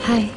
Hi.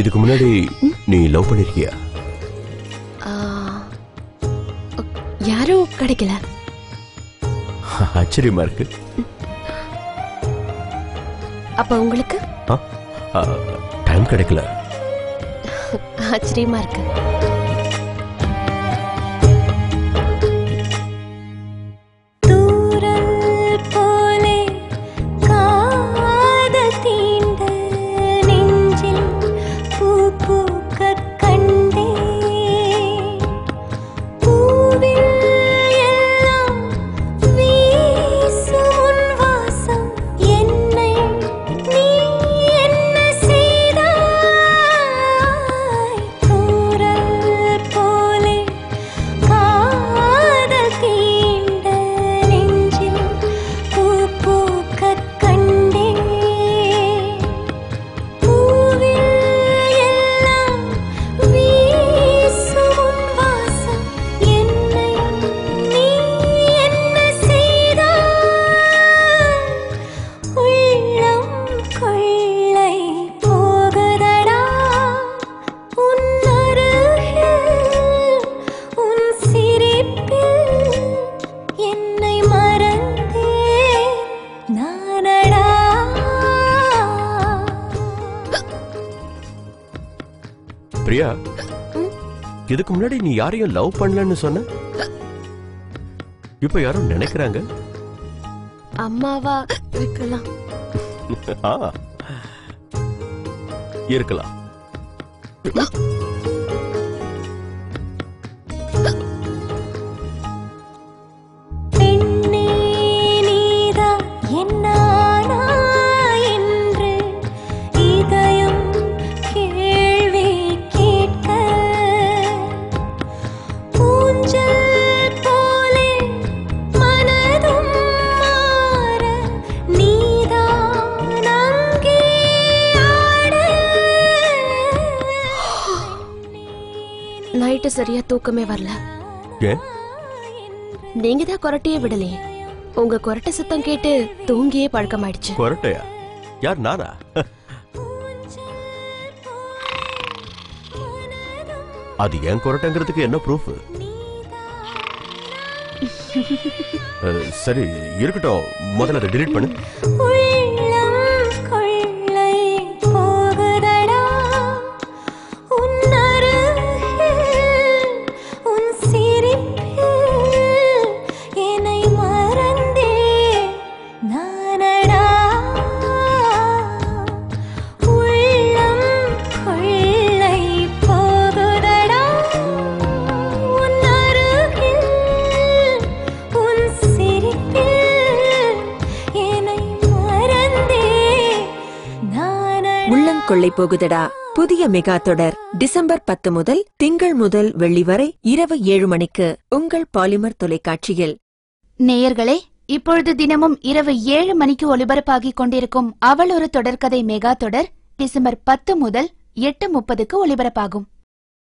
இதுக்கு முன்னாடி நீ லவ் பண்ணிருக்கியா? யாரும் கிடைக்கல. ஆச்சரியமா இருக்கு. அப்ப உங்களுக்கு? டைம் கிடைக்கல. ஆச்சரியமா இருக்கு. பிரியா, இதுக்கு முன்னாடி நீ யாரையும் லவ் பண்ணலன்னு சொன்ன. இப்ப யாரும் நினைக்கிறாங்க. அம்மாவா இருக்கலாம். இருக்கலாம். நைட்டு சரியா தூக்கமே வரல. நீங்க தான் கொரட்டையே விடலையே. உங்க கொரட்டை சத்தம் கேட்டு தூங்கியே பழக்கமாயிடுச்சு. கொரட்டையா? யார், நானா? அது ஏன் கொரட்டைங்கிறதுக்கு என்ன ப்ரூஃப்? சரி இருக்கட்டும், முதல்ல அதை டிலீட் பண்ணு. கொள்ளை போகுதடா புதிய மெகா தொடர் டிசம்பர் 10 முதல் திங்கள் முதல் வெள்ளி வரை இரவு 7 மணிக்கு உங்கள் பாலிமர் தொலைக்காட்சியில். நேயர்களே, இப்பொழுது தினமும் இரவு 7 மணிக்கு ஒலிபரப்பாகிக் கொண்டிருக்கும் அவள் ஒரு தொடர்கதை மெகா தொடர் டிசம்பர் 10 முதல் 8:30க்கு ஒலிபரப்பாகும்.